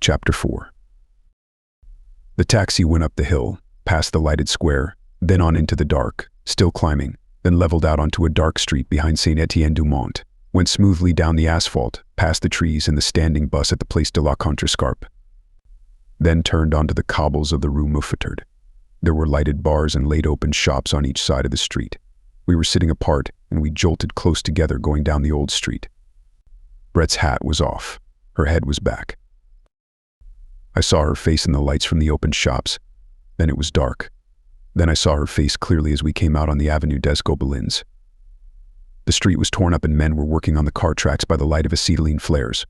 Chapter 4. The taxi went up the hill, past the lighted square, then on into the dark, still climbing, then leveled out onto a dark street behind Saint-Étienne-du-Mont, went smoothly down the asphalt, past the trees and the standing bus at the Place de la Contrescarpe. Then turned onto the cobbles of the Rue Mouffetard. There were lighted bars and late-open shops on each side of the street. We were sitting apart, and we jolted close together going down the old street. Brett's hat was off. Her head was back. I saw her face in the lights from the open shops. Then it was dark. Then I saw her face clearly as we came out on the Avenue des Gobelins. The street was torn up and men were working on the car tracks by the light of acetylene flares.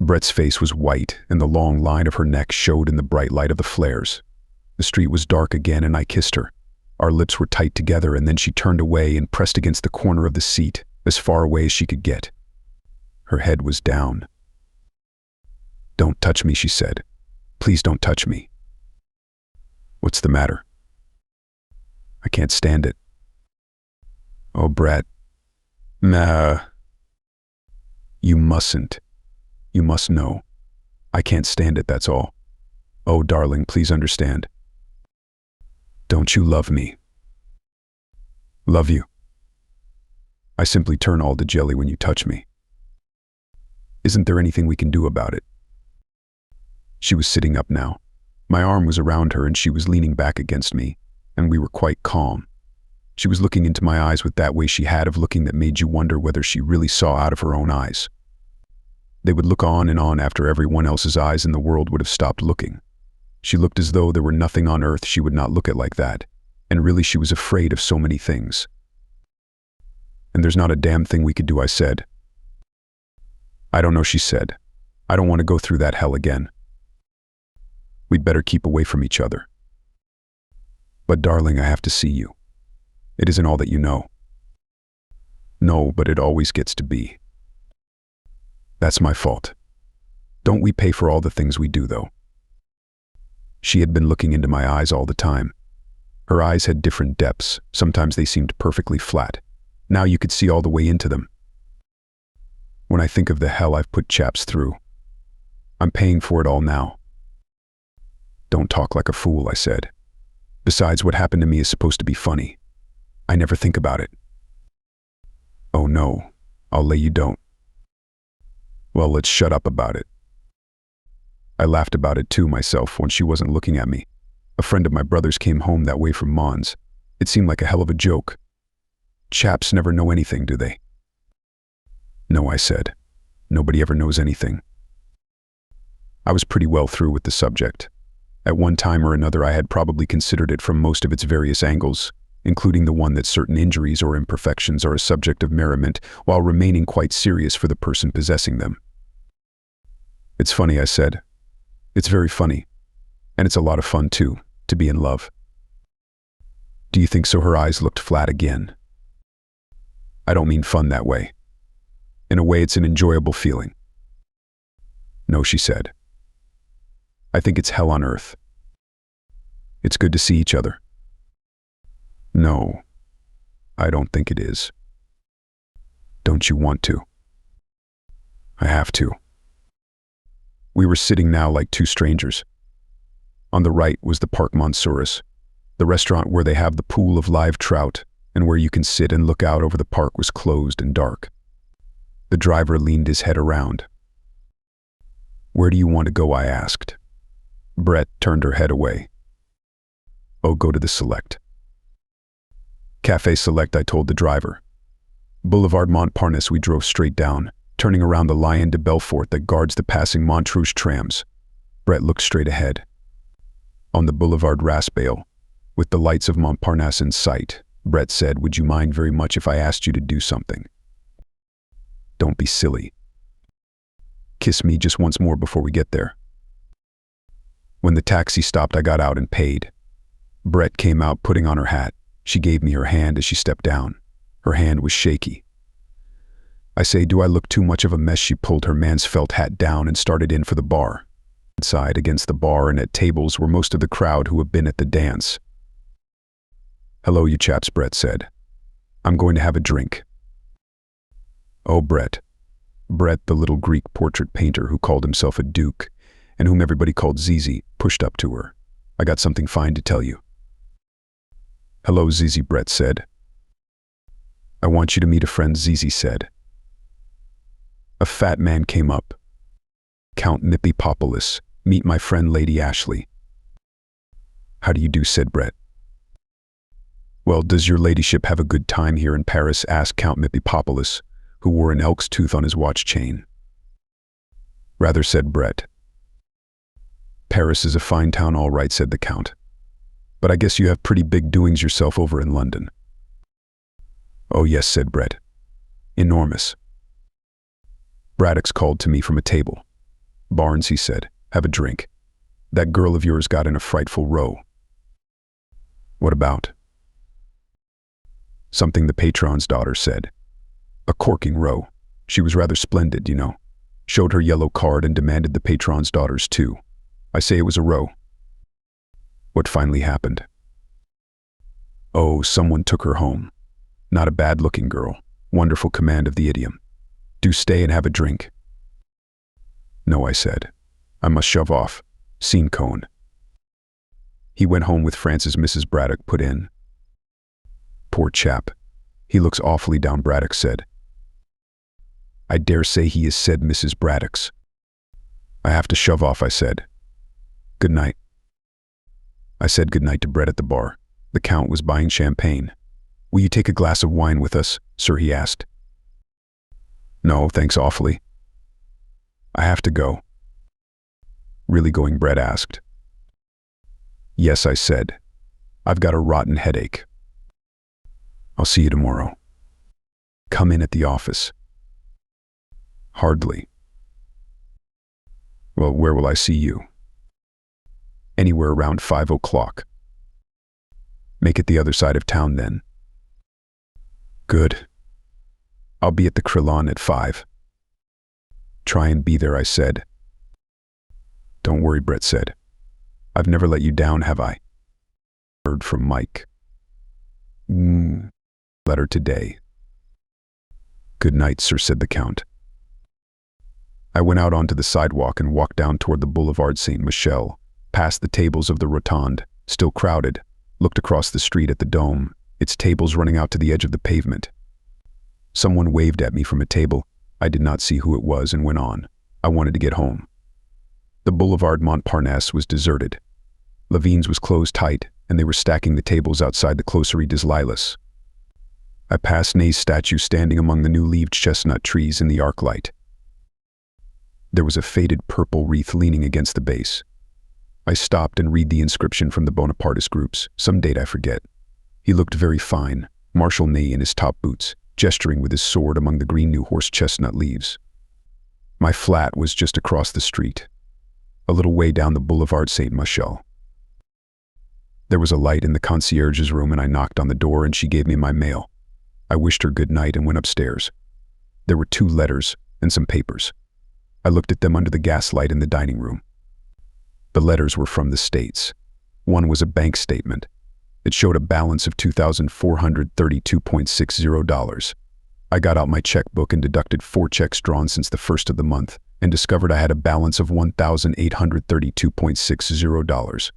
Brett's face was white, and the long line of her neck showed in the bright light of the flares. The street was dark again, and I kissed her. Our lips were tight together, and then she turned away and pressed against the corner of the seat, as far away as she could get. Her head was down. "Don't touch me," she said. "Please don't touch me." "What's the matter?" "I can't stand it." "Oh, Brett." "Nah." "You mustn't. You must know. I can't stand it, that's all. Oh, darling, please understand." "Don't you love me?" "Love you? I simply turn all to jelly when you touch me. Isn't there anything we can do about it?" She was sitting up now. My arm was around her and she was leaning back against me, and we were quite calm. She was looking into my eyes with that way she had of looking that made you wonder whether she really saw out of her own eyes. They would look on and on after everyone else's eyes and the world would have stopped looking. She looked as though there were nothing on earth she would not look at like that, and really she was afraid of so many things. "And there's not a damn thing we could do," I said. "I don't know," she said. "I don't want to go through that hell again. We'd better keep away from each other." "But darling, I have to see you. It isn't all that you know." "No, but it always gets to be." "That's my fault. Don't we pay for all the things we do, though?" She had been looking into my eyes all the time. Her eyes had different depths. Sometimes they seemed perfectly flat. Now you could see all the way into them. When I think of the hell I've put chaps through, I'm paying for it all now. "Don't talk like a fool," I said. "Besides, what happened to me is supposed to be funny. I never think about it." "Oh no, I'll lay you don't." "Well, let's shut up about it." I laughed about it too myself when she wasn't looking at me. A friend of my brother's came home that way from Mons. It seemed like a hell of a joke. Chaps never know anything, do they? "No," I said. "Nobody ever knows anything." I was pretty well through with the subject. At one time or another I had probably considered it from most of its various angles, including the one that certain injuries or imperfections are a subject of merriment while remaining quite serious for the person possessing them. "It's funny," I said. "It's very funny. And it's a lot of fun too, to be in love." "Do you think so?" Her eyes looked flat again. "I don't mean fun that way. In a way, it's an enjoyable feeling." "No," she said. "I think it's hell on earth. It's good to see each other." "No, I don't think it is." "Don't you want to?" "I have to." We were sitting now like two strangers. On the right was the Parc Montsouris, the restaurant where they have the pool of live trout and where you can sit and look out over the park was closed and dark. The driver leaned his head around. "Where do you want to go?" I asked. Brett turned her head away. "Oh, go to the Select." "Café Select," I told the driver. Boulevard Montparnasse we drove straight down, turning around the Lion de Belfort that guards the passing Montrouge trams. Brett looked straight ahead. On the Boulevard Raspail, with the lights of Montparnasse in sight, Brett said, "Would you mind very much if I asked you to do something?" "Don't be silly. Kiss me just once more before we get there." When the taxi stopped, I got out and paid. Brett came out putting on her hat. She gave me her hand as she stepped down. Her hand was shaky. I say, "Do I look too much of a mess?" She pulled her man's felt hat down and started in for the bar. Inside, against the bar and at tables, were most of the crowd who had been at the dance. "Hello, you chaps," Brett said. "I'm going to have a drink." "Oh, Brett." Brett, the little Greek portrait painter who called himself a duke, and whom everybody called Zizi, pushed up to her. "I got something fine to tell you." "Hello, Zizi," Brett said. "I want you to meet a friend," Zizi said. A fat man came up. "Count Mippipopoulos, meet my friend Lady Ashley." "How do you do," said Brett. "Well, does your ladyship have a good time here in Paris?" asked Count Mippipopoulos, who wore an elk's tooth on his watch chain. "Rather," said Brett. "Paris is a fine town, all right," said the Count. "But I guess you have pretty big doings yourself over in London." "Oh yes," said Brett. "Enormous." Braddock's called to me from a table. "Barnes," he said, "have a drink. That girl of yours got in a frightful row." "What about?" "Something the patron's daughter said. A corking row. She was rather splendid, you know. Showed her yellow card and demanded the patron's daughter's too. I say it was a row." "What finally happened?" "Oh, someone took her home. Not a bad-looking girl. Wonderful command of the idiom. Do stay and have a drink?" "No," I said. "I must shove off. Scene cone." "He went home with Frances," Mrs. Braddock put in. "Poor chap. He looks awfully down," Braddock said. "I dare say he is," said Mrs. Braddock's. "I have to shove off," I said. "Good night." I said good night to Brett at the bar. The Count was buying champagne. "Will you take a glass of wine with us, sir?" he asked. "No, thanks awfully." "I have to go." "Really going?" Brett asked. "Yes," I said. "I've got a rotten headache." "I'll see you tomorrow." "Come in at the office." "Hardly." "Well, where will I see you?" "Anywhere around 5 o'clock. "Make it the other side of town then." "Good. I'll be at the Crillon at 5. "Try and be there," I said. "Don't worry," Brett said. "I've never let you down, have I?" Heard from Mike. Letter today." "Good night, sir," said the Count. I went out onto the sidewalk and walked down toward the Boulevard Saint-Michel, past the tables of the Rotonde, still crowded, looked across the street at the Dome, its tables running out to the edge of the pavement. Someone waved at me from a table. I did not see who it was and went on. I wanted to get home. The Boulevard Montparnasse was deserted. Levine's was closed tight, and they were stacking the tables outside the Closerie des Lilas. I passed Ney's statue standing among the new-leaved chestnut trees in the arc light. There was a faded purple wreath leaning against the base. I stopped and read the inscription from the Bonapartist groups, some date I forget. He looked very fine, Marshal Ney in his top boots, gesturing with his sword among the green new horse chestnut leaves. My flat was just across the street, a little way down the Boulevard Saint-Michel. There was a light in the concierge's room and I knocked on the door and she gave me my mail. I wished her good night and went upstairs. There were 2 letters and some papers. I looked at them under the gaslight in the dining room. The letters were from the States. One was a bank statement. It showed a balance of $2,432.60. I got out my checkbook and deducted 4 checks drawn since the first of the month and discovered I had a balance of $1,832.60.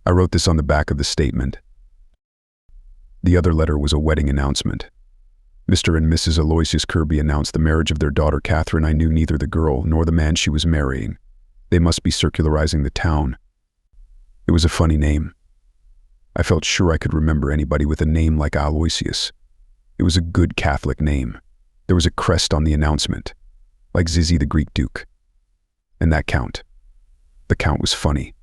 I wrote this on the back of the statement. The other letter was a wedding announcement. Mr. and Mrs. Aloysius Kirby announced the marriage of their daughter Catherine. I knew neither the girl nor the man she was marrying. They must be circularizing the town. It was a funny name. I felt sure I could remember anybody with a name like Aloysius. It was a good Catholic name. There was a crest on the announcement, like Zizi the Greek Duke. And that Count. The Count was funny.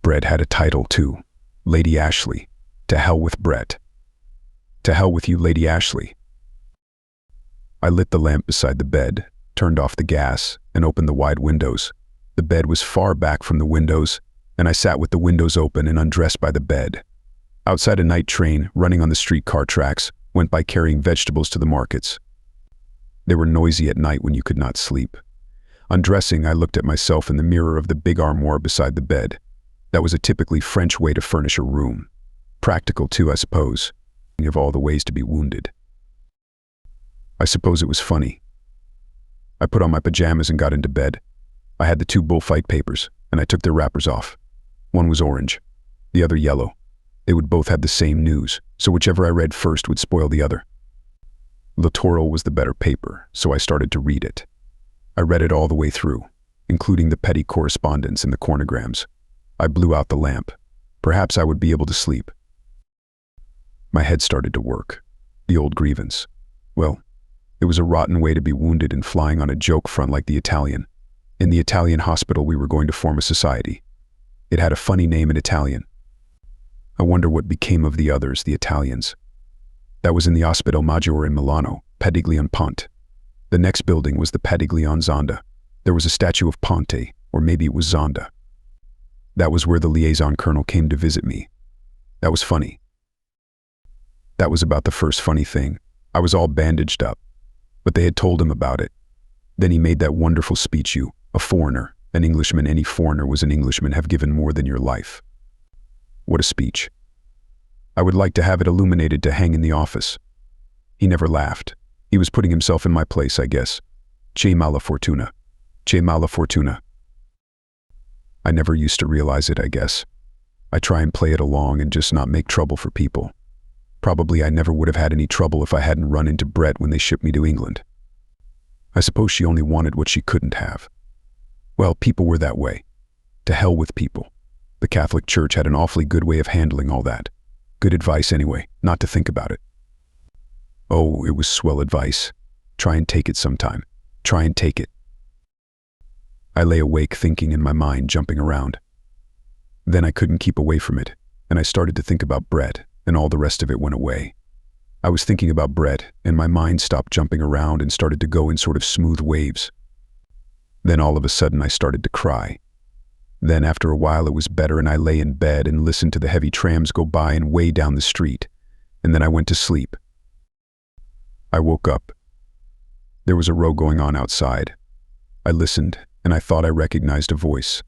Brett had a title too, Lady Ashley. To hell with Brett. To hell with you, Lady Ashley. I lit the lamp beside the bed, turned off the gas, and opened the wide windows. The bed was far back from the windows, and I sat with the windows open and undressed by the bed. Outside, a night train, running on the streetcar tracks, went by carrying vegetables to the markets. They were noisy at night when you could not sleep. Undressing, I looked at myself in the mirror of the big armoire beside the bed. That was a typically French way to furnish a room. Practical too, I suppose, of all the ways to be wounded. I suppose it was funny. I put on my pajamas and got into bed. I had the two bullfight papers, and I took their wrappers off. One was orange, the other yellow. They would both have the same news, so whichever I read first would spoil the other. Littoral was the better paper, so I started to read it. I read it all the way through, including the petty correspondence and the cornograms. I blew out the lamp. Perhaps I would be able to sleep. My head started to work. The old grievance. Well, it was a rotten way to be wounded and flying on a joke front like the Italian. In the Italian hospital we were going to form a society. It had a funny name in Italian. I wonder what became of the others, the Italians. That was in the Ospedale Maggiore in Milano, Padiglione Ponte. The next building was the Padiglione Zonda. There was a statue of Ponte, or maybe it was Zonda. That was where the liaison colonel came to visit me. That was funny. That was about the first funny thing. I was all bandaged up, but they had told him about it. Then he made that wonderful speech, "You, a foreigner, an Englishman, any foreigner was an Englishman, have given more than your life." What a speech. I would like to have it illuminated to hang in the office. He never laughed. He was putting himself in my place, I guess. Che mala fortuna. Che mala fortuna. I never used to realize it, I guess. I try and play it along and just not make trouble for people. Probably I never would have had any trouble if I hadn't run into Brett when they shipped me to England. I suppose she only wanted what she couldn't have. Well, people were that way. To hell with people. The Catholic Church had an awfully good way of handling all that. Good advice anyway, not to think about it. Oh, it was swell advice. Try and take it sometime. Try and take it. I lay awake thinking in my mind, jumping around. Then I couldn't keep away from it, and I started to think about Brett, and all the rest of it went away. I was thinking about Brett, and my mind stopped jumping around and started to go in sort of smooth waves. Then all of a sudden I started to cry. Then after a while it was better, and I lay in bed and listened to the heavy trams go by and way down the street, and then I went to sleep. I woke up. There was a row going on outside. I listened, and I thought I recognized a voice.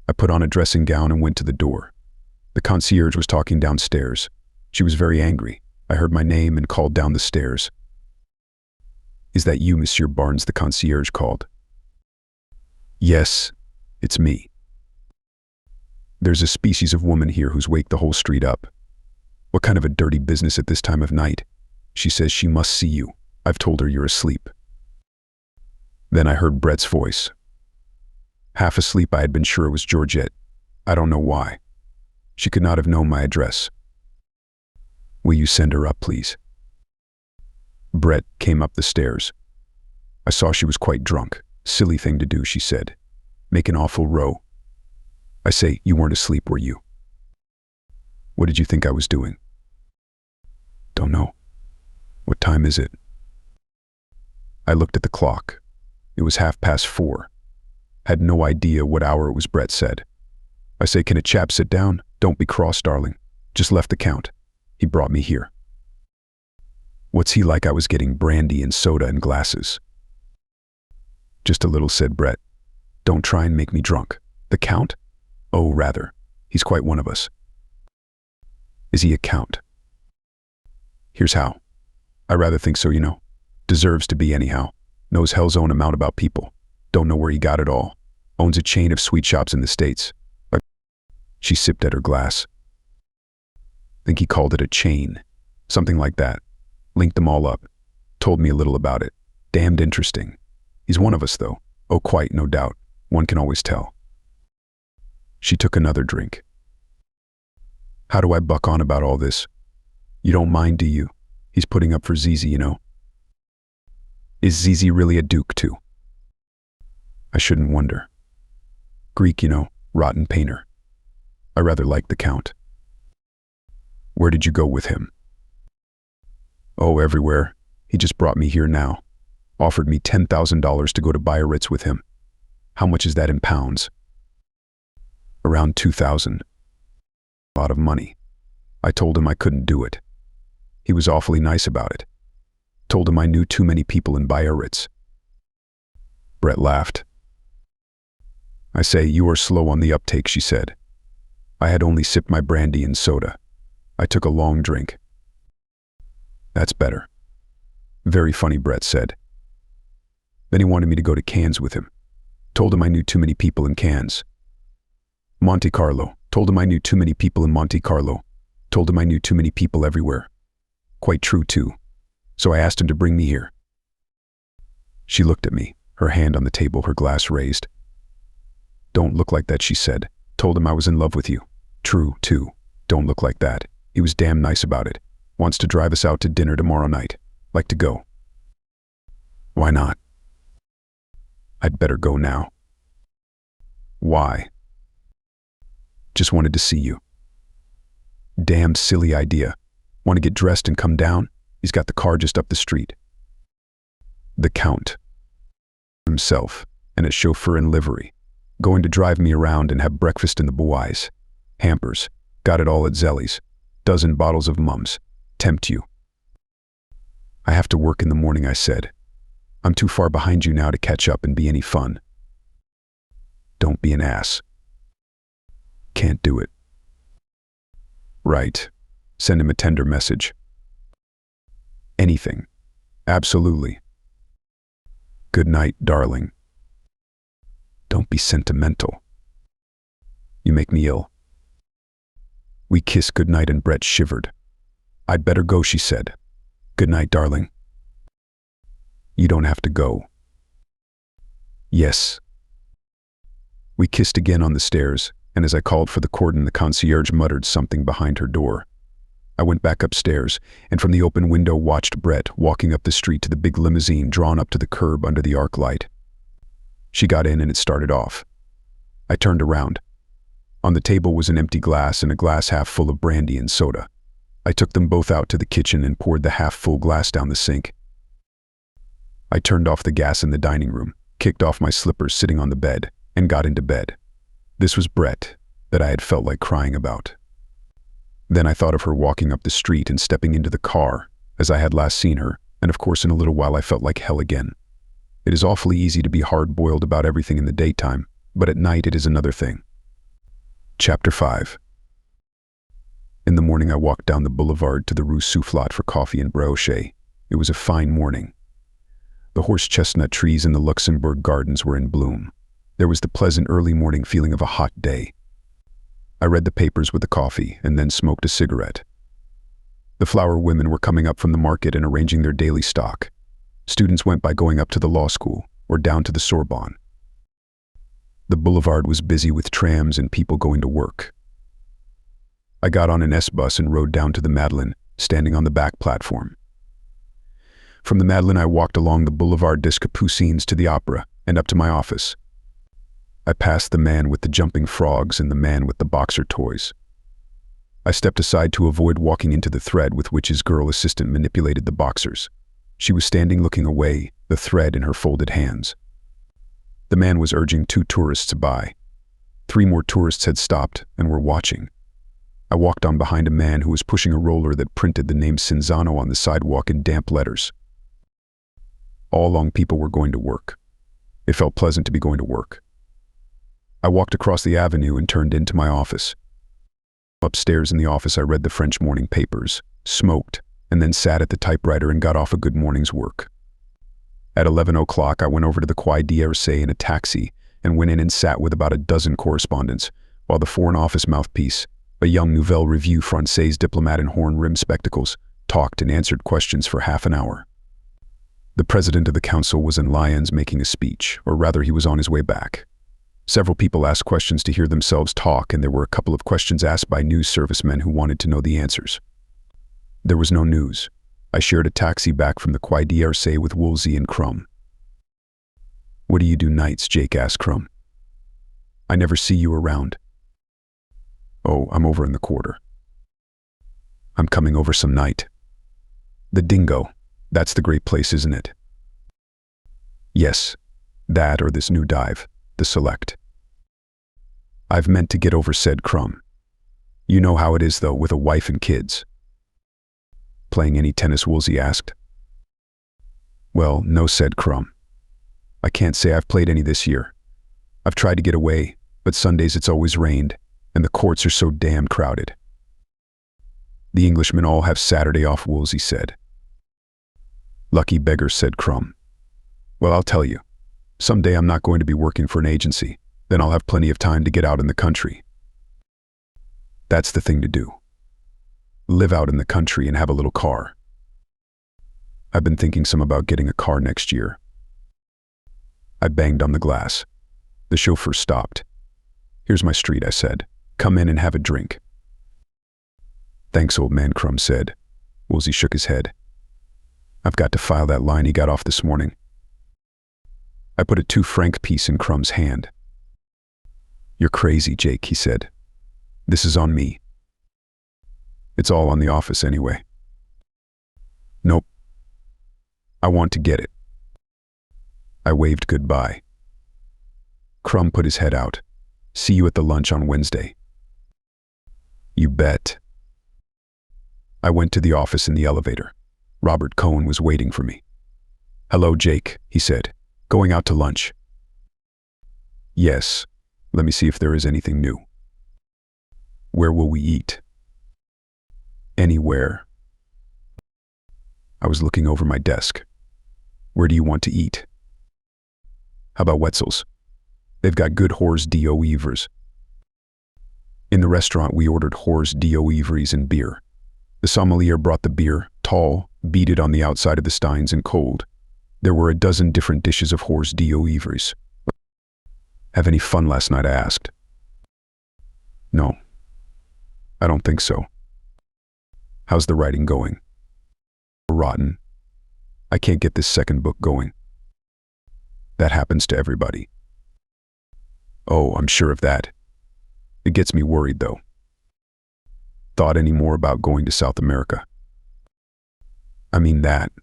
I put on a dressing gown and went to the door. The concierge was talking downstairs. She was very angry. I heard my name and called down the stairs. "Is that you, Monsieur Barnes?" the concierge called. "Yes, it's me." "There's a species of woman here who's waked the whole street up." "What kind of a dirty business at this time of night?" "She says she must see you. I've told her you're asleep." Then I heard Brett's voice. Half asleep, I had been sure it was Georgette. I don't know why. She could not have known my address. "Will you send her up, please?" Brett came up the stairs. I saw she was quite drunk. "Silly thing to do," she said. "Make an awful row." I say, "You weren't asleep, were you?" "What did you think I was doing?" "Don't know." "What time is it?" I looked at the clock. It was 4:30. Had no idea what hour it was. Brett said. I say, "Can a chap sit down? Don't be cross, darling. Just left the Count. He brought me here." "What's he like?" I was getting brandy and soda and glasses. "Just a little," said Brett. "Don't try and make me drunk." "The Count?" "Oh, rather. He's quite one of us." "Is he a count?" "Here's how. I rather think so, you know. Deserves to be anyhow. Knows hell's own amount about people. Don't know where he got it all. Owns a chain of sweet shops in the States." She sipped at her glass. "Think he called it a chain. Something like that. Linked them all up. Told me a little about it. Damned interesting. He's one of us, though. Oh, quite, no doubt. One can always tell." She took another drink. "How do I buck on about all this? You don't mind, do you? He's putting up for Zizi, you know." "Is Zizi really a duke, too?" "I shouldn't wonder. Greek, you know, rotten painter. I rather like the Count." "Where did you go with him?" "Oh, everywhere. He just brought me here now. Offered me $10,000 to go to Biarritz with him. How much is that in pounds?" "Around 2,000. A lot of money. I told him I couldn't do it. He was awfully nice about it. Told him I knew too many people in Biarritz." Brett laughed. I say, "You are slow on the uptake," she said. I had only sipped my brandy and soda. I took a long drink. "That's better." "Very funny," Brett said. Then he wanted me to go to Cannes with him. Told him I knew too many people in Cannes. Monte Carlo. Told him I knew too many people in Monte Carlo. Told him I knew too many people everywhere. Quite true, too. So I asked him to bring me here. She looked at me, her hand on the table, her glass raised. Don't look like that, she said. Told him I was in love with you. True, too. Don't look like that. He was damn nice about it. Wants to drive us out to dinner tomorrow night. Like to go. Why not? I'd better go now. Why? Just wanted to see you. Damn silly idea. Want to get dressed and come down? He's got the car just up the street. The Count himself, and a chauffeur in livery. Going to drive me around and have breakfast in the Bois. Hampers. Got it all at Zelly's. Dozen bottles of Mums. Tempt you. I have to work in the morning, I said. I'm too far behind you now to catch up and be any fun. Don't be an ass. Can't do it. Right. Send him a tender message. Anything. Absolutely. Good night, darling. Don't be sentimental. You make me ill. We kissed goodnight and Brett shivered. I'd better go, she said. Good night, darling. You don't have to go. Yes. We kissed again on the stairs, and as I called for the cordon, the concierge muttered something behind her door. I went back upstairs, and from the open window watched Brett walking up the street to the big limousine drawn up to the curb under the arc light. She got in and it started off. I turned around. On the table was an empty glass and a glass half full of brandy and soda. I took them both out to the kitchen and poured the half-full glass down the sink. I turned off the gas in the dining room, kicked off my slippers sitting on the bed, and got into bed. This was Brett, that I had felt like crying about. Then I thought of her walking up the street and stepping into the car, as I had last seen her, and of course in a little while I felt like hell again. It is awfully easy to be hard-boiled about everything in the daytime, but at night it is another thing. Chapter 5. In the morning I walked down the boulevard to the Rue Soufflot for coffee and brioche. It was a fine morning. The horse-chestnut trees in the Luxembourg gardens were in bloom. There was the pleasant early morning feeling of a hot day. I read the papers with the coffee and then smoked a cigarette. The flower women were coming up from the market and arranging their daily stock. Students went by going up to the law school or down to the Sorbonne. The boulevard was busy with trams and people going to work. I got on an S-bus and rode down to the Madeleine, standing on the back platform. From the Madeleine I walked along the Boulevard des Capucines to the Opera and up to my office. I passed the man with the jumping frogs and the man with the boxer toys. I stepped aside to avoid walking into the thread with which his girl assistant manipulated the boxers. She was standing looking away, the thread in her folded hands. The man was urging 2 tourists by. 3 more tourists had stopped and were watching. I walked on behind a man who was pushing a roller that printed the name Cinzano on the sidewalk in damp letters. All along people were going to work. It felt pleasant to be going to work. I walked across the avenue and turned into my office. Upstairs in the office I read the French morning papers, smoked, and then sat at the typewriter and got off a good morning's work. At 11 o'clock I went over to the Quai d'Orsay in a taxi and went in and sat with about a dozen correspondents, while the Foreign Office mouthpiece, a young Nouvelle Revue Française diplomat in horn-rimmed spectacles, talked and answered questions for half an hour. The president of the council was in Lyons making a speech, or rather he was on his way back. Several people asked questions to hear themselves talk, and there were a couple of questions asked by news servicemen who wanted to know the answers. There was no news. I shared a taxi back from the Quai d'Orsay with Woolsey and Crumb. "What do you do nights?" Jake asked Crumb. "I never see you around." "Oh, I'm over in the quarter." "I'm coming over some night." "The Dingo. That's the great place, isn't it?" "Yes. That or this new dive, the Select." "I've meant to get over," said Crumb. "You know how it is, though, with a wife and kids." "Playing any tennis?" Woolsey asked. "Well, no," said Crumb. "I can't say I've played any this year. I've tried to get away, but Sundays it's always rained, and the courts are so damn crowded." "The Englishmen all have Saturday off," Woolsey said. "Lucky beggars," said Crumb. "Well, I'll tell you. Someday I'm not going to be working for an agency. Then I'll have plenty of time to get out in the country. That's the thing to do. Live out in the country and have a little car. I've been thinking some about getting a car next year. I banged on the glass. The chauffeur stopped. Here's my street, I said. Come in and have a drink. Thanks, old man, Crumb said. Woolsey shook his head. I've got to file that line he got off this morning. I put a 2-franc piece in Crumb's hand. You're crazy, Jake, he said. This is on me. It's all on the office anyway. Nope. I want to get it. I waved goodbye. Crumb put his head out. See you at the lunch on Wednesday. You bet. I went to the office in the elevator. Robert Cohen was waiting for me. Hello, Jake, he said. Going out to lunch? Yes. Let me see if there is anything new. Where will we eat? Anywhere. I was looking over my desk. Where do you want to eat? How about Wetzel's? They've got good Hors d'Oeuvres. In the restaurant, we ordered Hors d'Oeuvres and beer. The sommelier brought the beer, tall, beaded on the outside of the steins and cold. There were a dozen different dishes of Hors d'Oeuvres. Have any fun last night, I asked. No. I don't think so. How's the writing going? Rotten. I can't get this second book going. That happens to everybody. Oh, I'm sure of that. It gets me worried, though. Thought any more about going to South America? I mean that.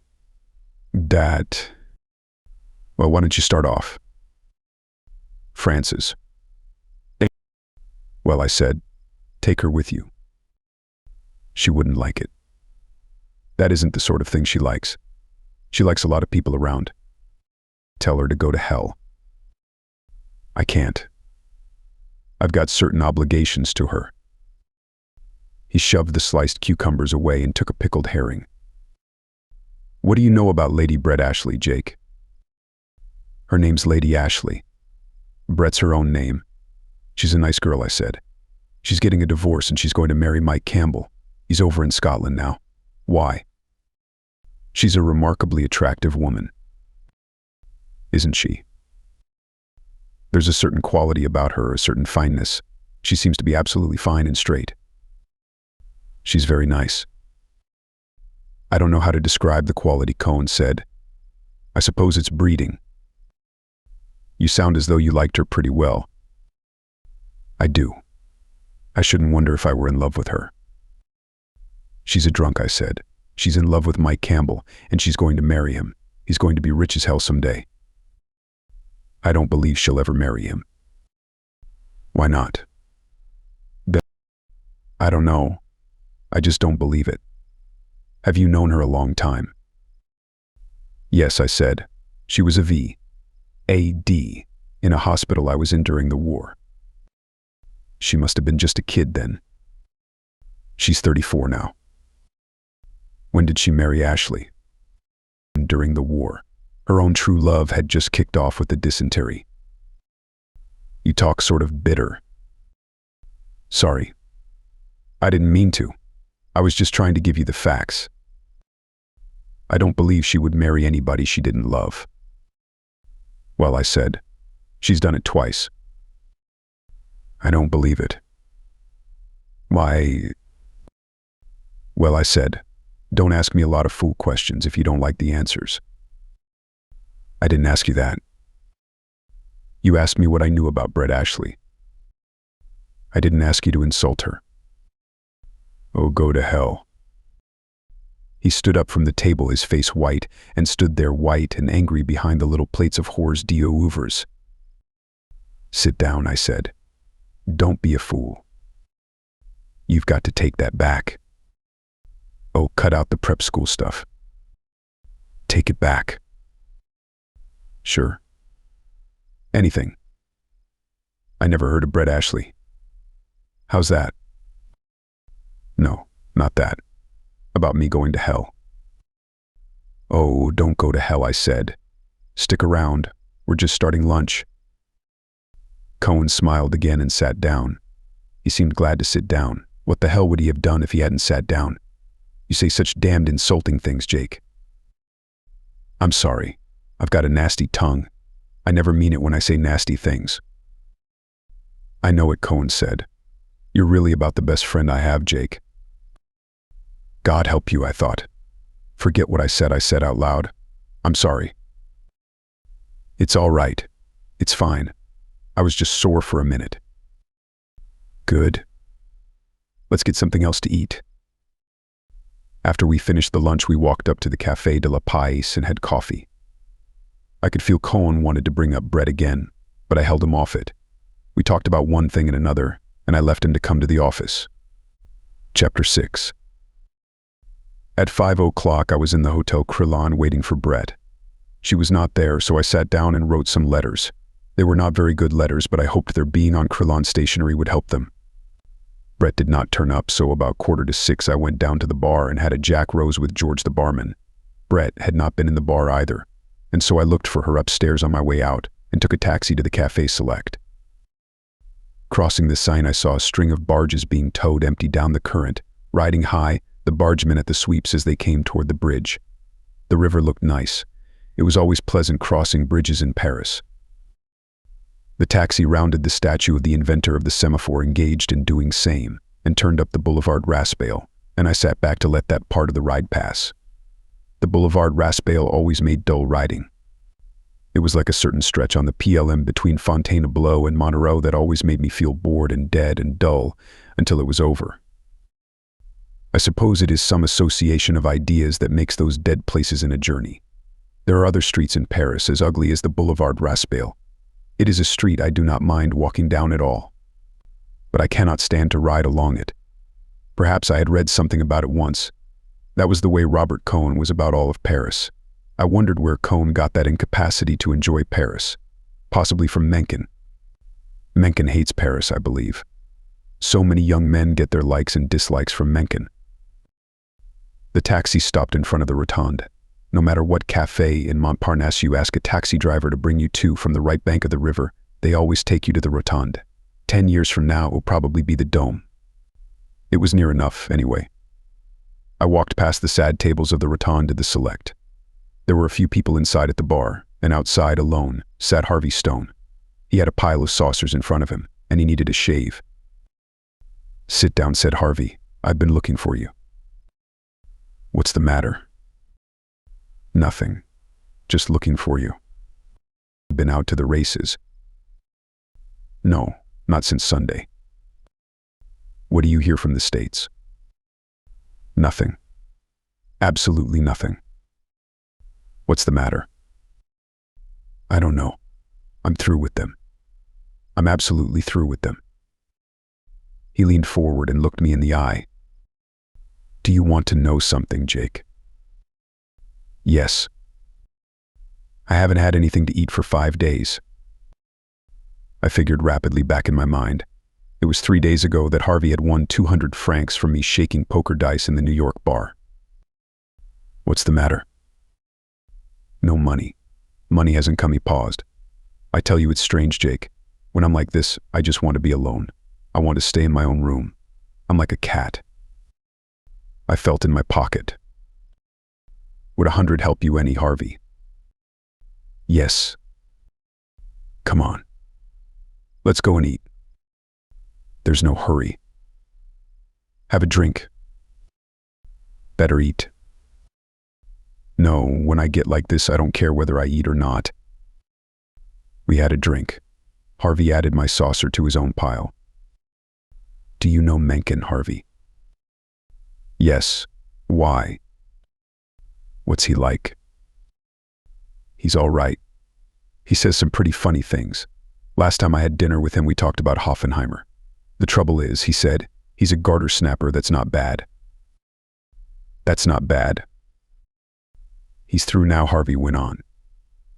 Well, why don't you start off? Frances. Well, I said, take her with you. She wouldn't like it. That isn't the sort of thing she likes. She likes a lot of people around. Tell her to go to hell. I can't. I've got certain obligations to her. He shoved the sliced cucumbers away and took a pickled herring. What do you know about Lady Brett Ashley, Jake? Her name's Lady Ashley. Brett's her own name. She's a nice girl, I said. She's getting a divorce and she's going to marry Mike Campbell. He's over in Scotland now. Why? She's a remarkably attractive woman. Isn't she? There's a certain quality about her, a certain fineness. She seems to be absolutely fine and straight. She's very nice. I don't know how to describe the quality, Cohen said. I suppose it's breeding. You sound as though you liked her pretty well. I do. I shouldn't wonder if I were in love with her. She's a drunk, I said. She's in love with Mike Campbell, and she's going to marry him. He's going to be rich as hell someday. I don't believe she'll ever marry him. Why not? I don't know. I just don't believe it. Have you known her a long time? Yes, I said. She was a V.A.D. in a hospital I was in during the war. She must have been just a kid then. She's 34 now. When did she marry Ashley? During the war. Her own true love had just kicked off with the dysentery. You talk sort of bitter. Sorry. I didn't mean to. I was just trying to give you the facts. I don't believe she would marry anybody she didn't love. Well, I said, she's done it twice. I don't believe it. Why? Well, I said, don't ask me a lot of fool questions if you don't like the answers. I didn't ask you that. You asked me what I knew about Brett Ashley. I didn't ask you to insult her. Oh, go to hell. He stood up from the table, his face white, and stood there white and angry behind the little plates of Hors d'Oeuvres. Sit down, I said. Don't be a fool. You've got to take that back. Oh, cut out the prep school stuff. Take it back. Sure. Anything. I never heard of Brett Ashley. How's that? No, not that. About me going to hell. Oh, don't go to hell, I said. Stick around. We're just starting lunch." Cohen smiled again and sat down. He seemed glad to sit down. What the hell would he have done if he hadn't sat down? "You say such damned insulting things, Jake." "I'm sorry. I've got a nasty tongue. I never mean it when I say nasty things." "I know it," Cohen said. "You're really about the best friend I have, Jake." God help you, I thought. Forget what I said out loud. "I'm sorry." "It's all right. It's fine. I was just sore for a minute." "Good. Let's get something else to eat." After we finished the lunch, we walked up to the Café de la Paix and had coffee. I could feel Cohen wanted to bring up bread again, but I held him off it. We talked about one thing and another, and I left him to come to the office. Chapter 6. At 5:00 I was in the Hotel Crillon waiting for Brett. She was not there, so I sat down and wrote some letters. They were not very good letters, but I hoped their being on Crillon stationery would help them. Brett did not turn up, so about 5:45 I went down to the bar and had a Jack Rose with George the barman. Brett had not been in the bar either, and so I looked for her upstairs on my way out and took a taxi to the Café Select. Crossing the Seine, I saw a string of barges being towed empty down the current, riding high, the bargemen at the sweeps as they came toward the bridge. The river looked nice. It was always pleasant crossing bridges in Paris. The taxi rounded the statue of the inventor of the semaphore engaged in doing same, and turned up the Boulevard Raspail, and I sat back to let that part of the ride pass. The Boulevard Raspail always made dull riding. It was like a certain stretch on the PLM between Fontainebleau and Montereau that always made me feel bored and dead and dull until it was over. I suppose it is some association of ideas that makes those dead places in a journey. There are other streets in Paris as ugly as the Boulevard Raspail. It is a street I do not mind walking down at all. But I cannot stand to ride along it. Perhaps I had read something about it once. That was the way Robert Cohen was about all of Paris. I wondered where Cohen got that incapacity to enjoy Paris. Possibly from Mencken. Mencken hates Paris, I believe. So many young men get their likes and dislikes from Mencken. The taxi stopped in front of the Rotonde. No matter what café in Montparnasse you ask a taxi driver to bring you to from the right bank of the river, they always take you to the Rotonde. 10 years from now, it will probably be the Dome. It was near enough, anyway. I walked past the sad tables of the Rotonde to the Select. There were a few people inside at the bar, and outside, alone, sat Harvey Stone. He had a pile of saucers in front of him, and he needed a shave. "Sit down," said Harvey. "I've been looking for you." "What's the matter?" "Nothing. Just looking for you." "Been out to the races?" "No, not since Sunday." "What do you hear from the States?" "Nothing. Absolutely nothing." "What's the matter?" "I don't know. I'm through with them. I'm absolutely through with them." He leaned forward and looked me in the eye. "Do you want to know something, Jake?" "Yes." "I haven't had anything to eat for 5 days." I figured rapidly back in my mind. It was 3 days ago that Harvey had won 200 francs from me shaking poker dice in the New York bar. "What's the matter?" "No money. Money hasn't come," he paused. "I tell you, it's strange, Jake. When I'm like this, I just want to be alone. I want to stay in my own room. I'm like a cat." I felt in my pocket. "Would 100 help you any, Harvey?" "Yes." "Come on. Let's go and eat." "There's no hurry." "Have a drink." "Better eat." "No, when I get like this, I don't care whether I eat or not." We had a drink. Harvey added my saucer to his own pile. "Do you know Mencken, Harvey?" "Yes. Why?" "What's he like?" "He's all right. He says some pretty funny things. Last time I had dinner with him, we talked about Hoffenheimer. The trouble is, he said, he's a garter snapper that's not bad." "That's not bad." "He's through now," Harvey went on.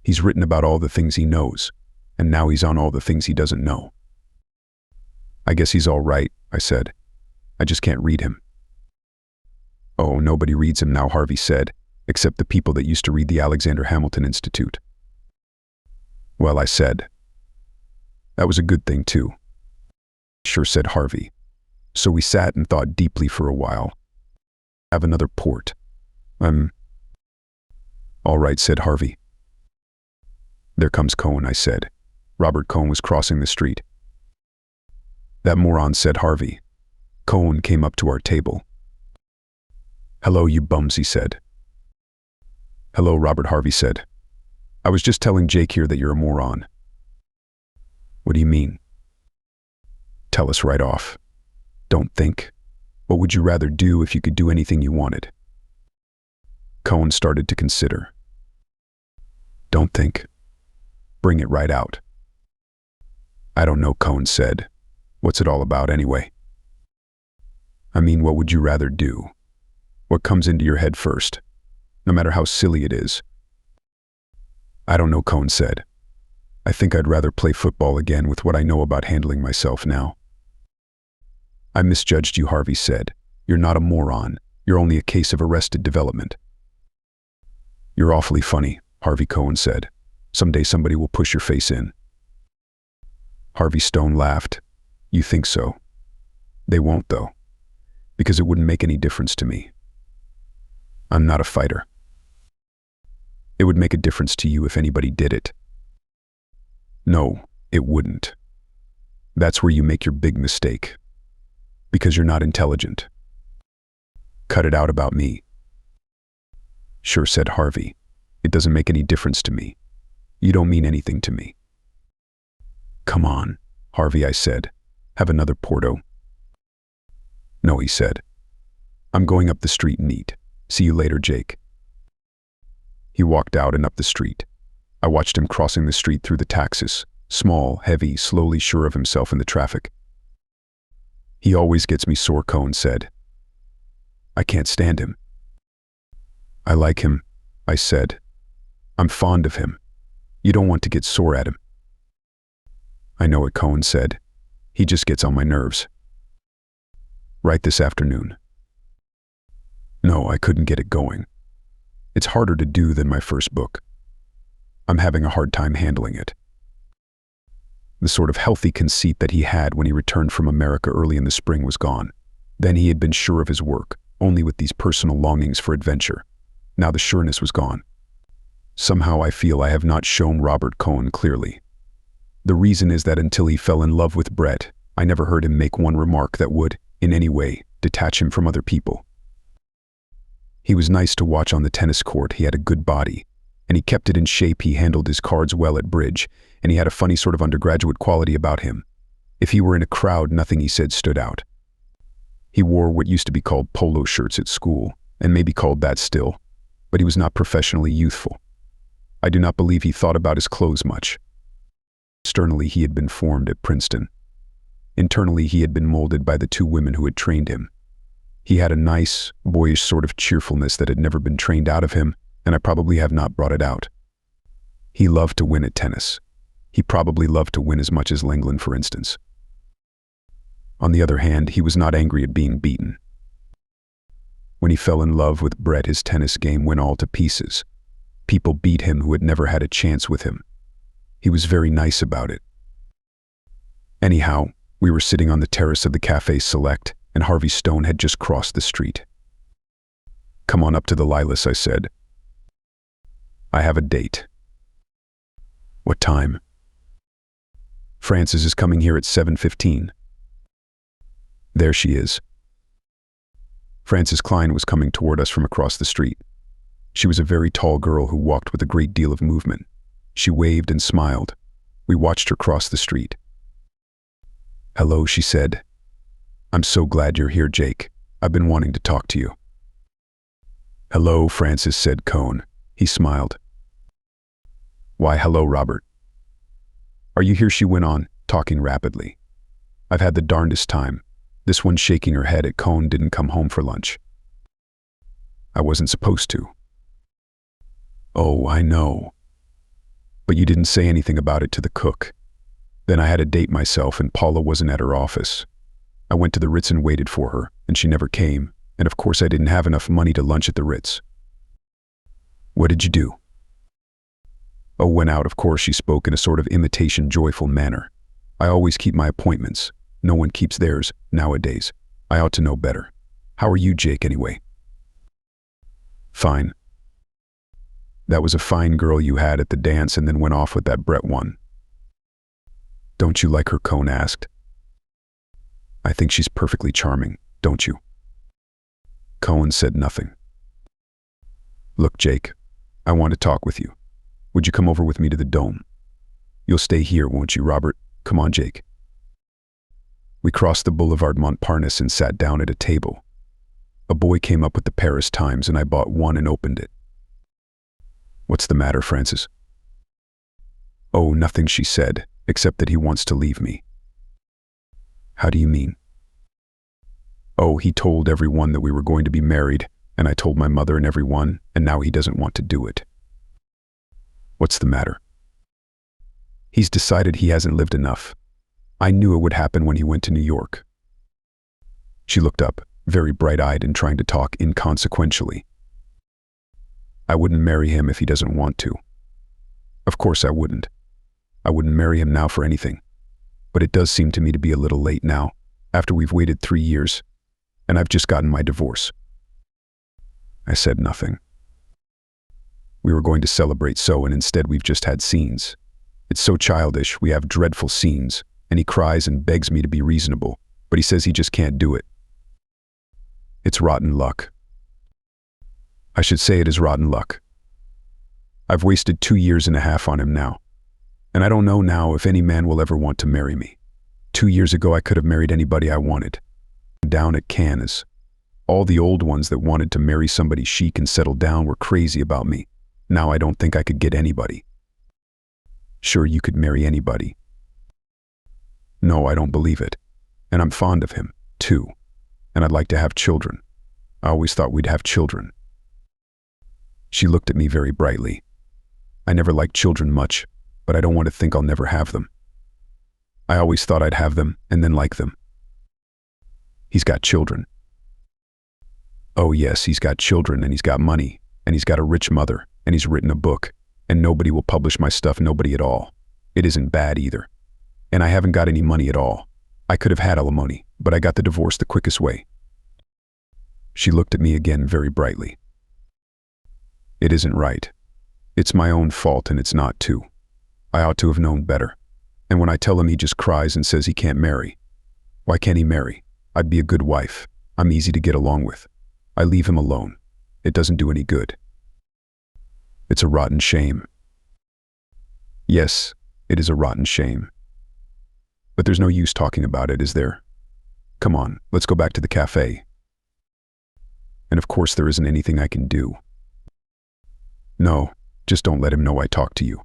"He's written about all the things he knows, and now he's on all the things he doesn't know." "I guess he's all right," I said. "I just can't read him." "Oh, nobody reads him now," Harvey said, "except the people that used to read the Alexander Hamilton Institute." Well, I said. That was a good thing, too. Sure, said Harvey. So we sat and thought deeply for a while. Have another port. All right, said Harvey. There comes Cohen, I said. Robert Cohen was crossing the street. That moron, said Harvey. Cohen came up to our table. Hello, you bums, he said. Hello, Robert, Harvey said. I was just telling Jake here that you're a moron. What do you mean? Tell us right off. Don't think. What would you rather do if you could do anything you wanted? Cohen started to consider. Don't think. Bring it right out. I don't know, Cohen said. What's it all about anyway? I mean, what would you rather do? What comes into your head first, no matter how silly it is? I don't know, Cohen said. I think I'd rather play football again with what I know about handling myself now. I misjudged you, Harvey said. You're not a moron. You're only a case of arrested development. You're awfully funny, Harvey, Cohen said. Someday somebody will push your face in. Harvey Stone laughed. You think so? They won't, though, because it wouldn't make any difference to me. I'm not a fighter. It would make a difference to you if anybody did it. No, it wouldn't. That's where you make your big mistake. Because you're not intelligent. Cut it out about me. Sure, said Harvey. It doesn't make any difference to me. You don't mean anything to me. Come on, Harvey, I said. Have another Porto. No, he said. I'm going up the street and eat. See you later, Jake. He walked out and up the street. I watched him crossing the street through the taxis, small, heavy, slowly sure of himself in the traffic. He always gets me sore, Cohen said. I can't stand him. I like him, I said. I'm fond of him. You don't want to get sore at him. I know it, Cohen said. He just gets on my nerves. Write this afternoon. No, I couldn't get it going. It's harder to do than my first book. I'm having a hard time handling it. The sort of healthy conceit that he had when he returned from America early in the spring was gone. Then he had been sure of his work, only with these personal longings for adventure. Now the sureness was gone. Somehow I feel I have not shown Robert Cohen clearly. The reason is that until he fell in love with Brett, I never heard him make one remark that would, in any way, detach him from other people. He was nice to watch on the tennis court, he had a good body, and he kept it in shape, he handled his cards well at bridge, and he had a funny sort of undergraduate quality about him. If he were in a crowd, nothing he said stood out. He wore what used to be called polo shirts at school, and may be called that still, but he was not professionally youthful. I do not believe he thought about his clothes much. Externally, he had been formed at Princeton. Internally, he had been molded by the two women who had trained him. He had a nice, boyish sort of cheerfulness that had never been trained out of him, and I probably have not brought it out. He loved to win at tennis. He probably loved to win as much as Lenglen, for instance. On the other hand, he was not angry at being beaten. When he fell in love with Brett, his tennis game went all to pieces. People beat him who had never had a chance with him. He was very nice about it. Anyhow, we were sitting on the terrace of the Café Select, and Harvey Stone had just crossed the street. Come on up to the Lilas, I said. I have a date. What time? Frances is coming here at 7:15. There she is. Frances Klein was coming toward us from across the street. She was a very tall girl who walked with a great deal of movement. She waved and smiled. We watched her cross the street. Hello, she said. I'm so glad you're here, Jake. I've been wanting to talk to you. Hello, Frances, said Cohen. He smiled. Why, hello, Robert. Are you here? She went on, talking rapidly. I've had the darndest time. This one shaking her head at Cohen didn't come home for lunch. I wasn't supposed to. Oh, I know. But you didn't say anything about it to the cook. Then I had a date myself and Paula wasn't at her office. I went to the Ritz and waited for her, and she never came, and of course I didn't have enough money to lunch at the Ritz. What did you do? Oh, when out, of course, she spoke in a sort of imitation joyful manner. I always keep my appointments. No one keeps theirs, nowadays. I ought to know better. How are you, Jake, anyway? Fine. That was a fine girl you had at the dance and then went off with that Brett one. Don't you like her? Cohn asked. I think she's perfectly charming, don't you? Cohen said nothing. Look, Jake, I want to talk with you. Would you come over with me to the Dome? You'll stay here, won't you, Robert? Come on, Jake. We crossed the Boulevard Montparnasse and sat down at a table. A boy came up with the Paris Times and I bought one and opened it. What's the matter, Francis? Oh, nothing, she said, except that he wants to leave me. How do you mean? Oh, he told everyone that we were going to be married, and I told my mother and everyone, and now he doesn't want to do it. What's the matter? He's decided he hasn't lived enough. I knew it would happen when he went to New York. She looked up, very bright-eyed and trying to talk inconsequentially. I wouldn't marry him if he doesn't want to. Of course I wouldn't. I wouldn't marry him now for anything. But it does seem to me to be a little late now, after we've waited 3 years, and I've just gotten my divorce. I said nothing. We were going to celebrate so, and instead we've just had scenes. It's so childish, we have dreadful scenes, and he cries and begs me to be reasonable, but he says he just can't do it. It's rotten luck. I should say it is rotten luck. I've wasted 2.5 years on him now, and I don't know now if any man will ever want to marry me. 2 years ago I could have married anybody I wanted. Down at Cannes, all the old ones that wanted to marry somebody chic and settle down were crazy about me. Now I don't think I could get anybody. Sure, you could marry anybody. No, I don't believe it. And I'm fond of him, too. And I'd like to have children. I always thought we'd have children. She looked at me very brightly. I never liked children much, but I don't want to think I'll never have them. I always thought I'd have them and then like them. He's got children. Oh yes, he's got children and he's got money and he's got a rich mother and he's written a book and nobody will publish my stuff, nobody at all. It isn't bad either. And I haven't got any money at all. I could have had alimony, but I got the divorce the quickest way. She looked at me again very brightly. It isn't right. It's my own fault and it's not too. I ought to have known better. And when I tell him, he just cries and says he can't marry. Why can't he marry? I'd be a good wife. I'm easy to get along with. I leave him alone. It doesn't do any good. It's a rotten shame. Yes, it is a rotten shame. But there's no use talking about it, is there? Come on, let's go back to the cafe. And of course there isn't anything I can do. No, just don't let him know I talked to you.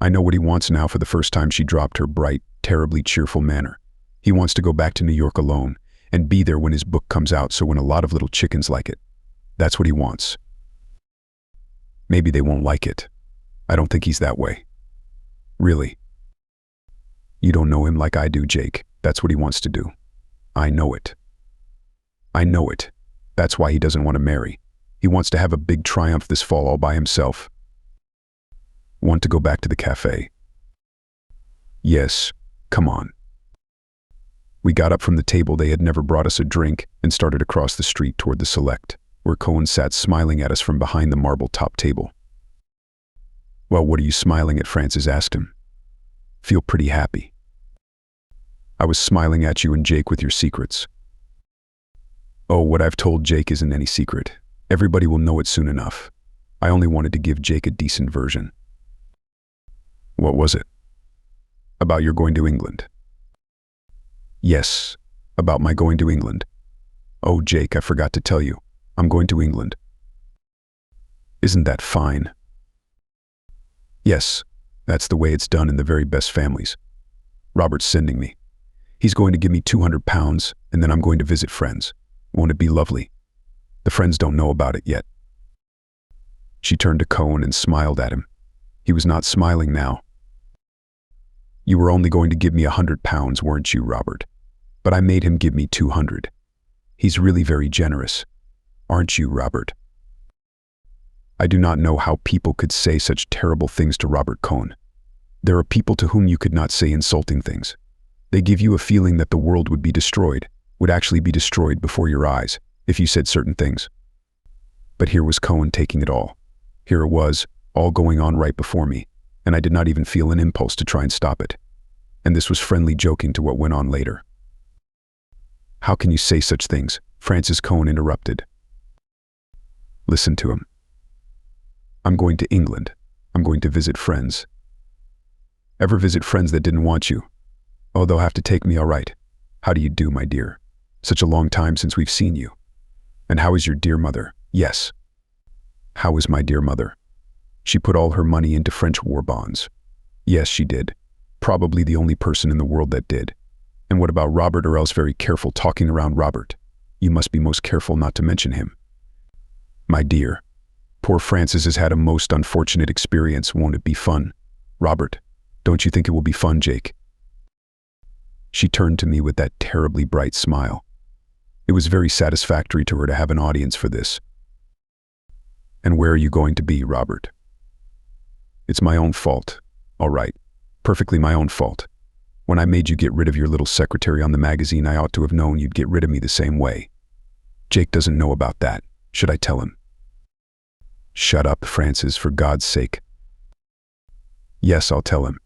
I know what he wants now. For the first time she dropped her bright, terribly cheerful manner. He wants to go back to New York alone and be there when his book comes out, so when a lot of little chickens like it. That's what he wants. Maybe they won't like it. I don't think he's that way. Really. You don't know him like I do, Jake. That's what he wants to do. I know it. I know it. That's why he doesn't want to marry. He wants to have a big triumph this fall all by himself. Want to go back to the cafe? Yes, come on. We got up from the table. They had never brought us a drink and started across the street toward the Select, where Cohen sat smiling at us from behind the marble-top table. Well, what are you smiling at? Francis asked him. Feel pretty happy. I was smiling at you and Jake with your secrets. Oh, what I've told Jake isn't any secret. Everybody will know it soon enough. I only wanted to give Jake a decent version. What was it? About your going to England. Yes, about my going to England. Oh, Jake, I forgot to tell you. I'm going to England. Isn't that fine? Yes, that's the way it's done in the very best families. Robert's sending me. He's going to give me £200 and then I'm going to visit friends. Won't it be lovely? The friends don't know about it yet. She turned to Cohen and smiled at him. He was not smiling now. You were only going to give me £100, weren't you, Robert? But I made him give me 200. He's really very generous. Aren't you, Robert? I do not know how people could say such terrible things to Robert Cohn. There are people to whom you could not say insulting things. They give you a feeling that the world would be destroyed, would actually be destroyed before your eyes, if you said certain things. But here was Cohn taking it all. Here it was, all going on right before me, and I did not even feel an impulse to try and stop it. And this was friendly joking to what went on later. "How can you say such things?" Francis Cohn interrupted. "Listen to him. I'm going to England. I'm going to visit friends." "Ever visit friends that didn't want you?" "Oh, they'll have to take me all right. How do you do, my dear? Such a long time since we've seen you. And how is your dear mother?" "Yes." "How is my dear mother?" "She put all her money into French war bonds." "Yes, she did. Probably the only person in the world that did." "And what about Robert?" "Or else very careful talking around Robert. You must be most careful not to mention him." "My dear, poor Francis has had a most unfortunate experience. Won't it be fun?" "Robert, don't you think it will be fun, Jake?" She turned to me with that terribly bright smile. It was very satisfactory to her to have an audience for this. "And where are you going to be, Robert?" "It's my own fault. All right. Perfectly my own fault. When I made you get rid of your little secretary on the magazine, I ought to have known you'd get rid of me the same way. Jake doesn't know about that. Should I tell him?" "Shut up, Francis, for God's sake." "Yes, I'll tell him.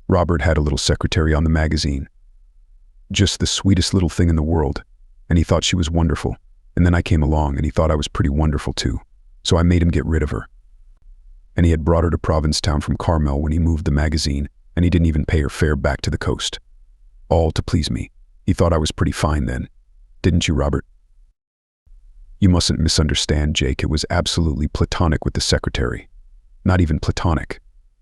Robert had a little secretary on the magazine. Just the sweetest little thing in the world, and he thought she was wonderful. And then I came along and he thought I was pretty wonderful too. So I made him get rid of her. And he had brought her to Provincetown from Carmel when he moved the magazine, and he didn't even pay her fare back to the coast. All to please me. He thought I was pretty fine then. Didn't you, Robert?" "You mustn't misunderstand, Jake. It was absolutely platonic with the secretary. Not even platonic.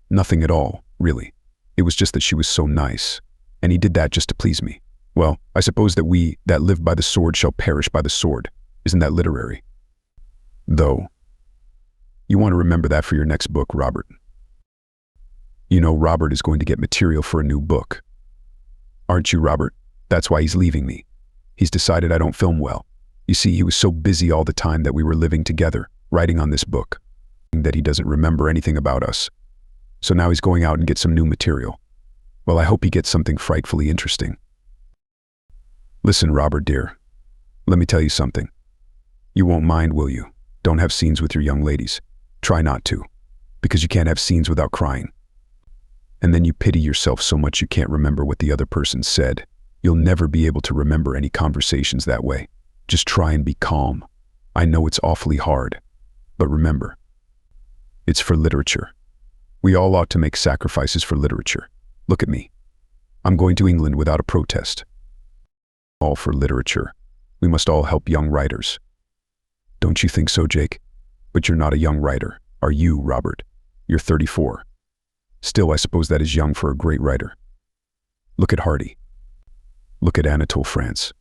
Nothing at all, really. It was just that she was so nice. And he did that just to please me. Well, I suppose that we that live by the sword shall perish by the sword. Isn't that literary? Though, you want to remember that for your next book, Robert. You know, Robert is going to get material for a new book. Aren't you, Robert? That's why he's leaving me. He's decided I don't film well. You see, he was so busy all the time that we were living together, writing on this book, that he doesn't remember anything about us. So now he's going out and get some new material. Well, I hope he gets something frightfully interesting. Listen, Robert, dear. Let me tell you something. You won't mind, will you? Don't have scenes with your young ladies. Try not to, because you can't have scenes without crying. And then you pity yourself so much you can't remember what the other person said. You'll never be able to remember any conversations that way. Just try and be calm. I know it's awfully hard, but remember, it's for literature. We all ought to make sacrifices for literature. Look at me. I'm going to England without a protest. All for literature. We must all help young writers. Don't you think so, Jake? But you're not a young writer, are you, Robert? You're 34. Still, I suppose that is young for a great writer. Look at Hardy. Look at Anatole France.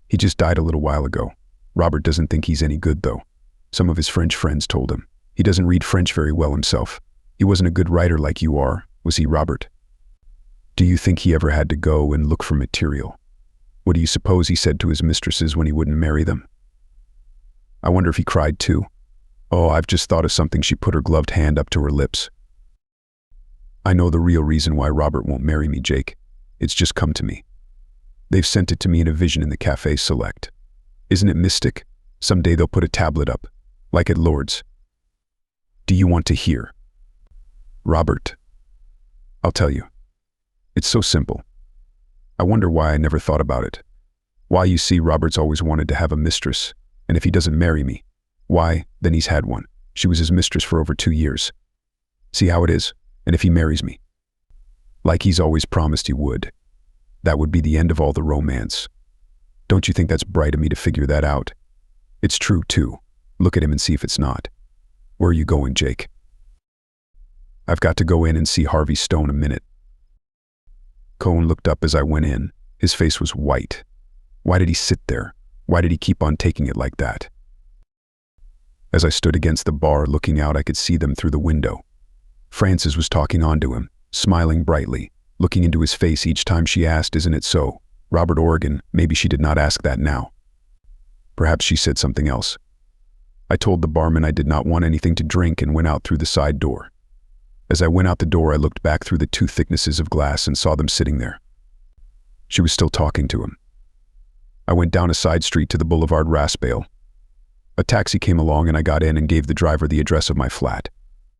He just died a little while ago. Robert doesn't think he's any good, though. Some of his French friends told him. He doesn't read French very well himself. He wasn't a good writer like you are, was he, Robert? Do you think he ever had to go and look for material? What do you suppose he said to his mistresses when he wouldn't marry them? I wonder if he cried too. Oh, I've just thought of something. She put her gloved hand up to her lips. I know the real reason why Robert won't marry me, Jake. It's just come to me. They've sent it to me in a vision in the Café Select. Isn't it mystic? Someday they'll put a tablet up, like at Lord's. Do you want to hear? Robert, I'll tell you. It's so simple. I wonder why I never thought about it. Why, you see, Robert's always wanted to have a mistress, and if he doesn't marry me, why, then he's had one. She was his mistress for over 2 years. See how it is? And if he marries me, like he's always promised he would, that would be the end of all the romance. Don't you think that's bright of me to figure that out? It's true, too. Look at him and see if it's not. Where are you going, Jake? I've got to go in and see Harvey Stone a minute. Cohn looked up as I went in. His face was white. Why did he sit there? Why did he keep on taking it like that? As I stood against the bar looking out, I could see them through the window. Frances was talking on to him, smiling brightly, looking into his face each time she asked, "Isn't it so, Robert Organ?" Maybe she did not ask that now. Perhaps she said something else. I told the barman I did not want anything to drink and went out through the side door. As I went out the door, I looked back through the two thicknesses of glass and saw them sitting there. She was still talking to him. I went down a side street to the Boulevard Raspail. A taxi came along and I got in and gave the driver the address of my flat.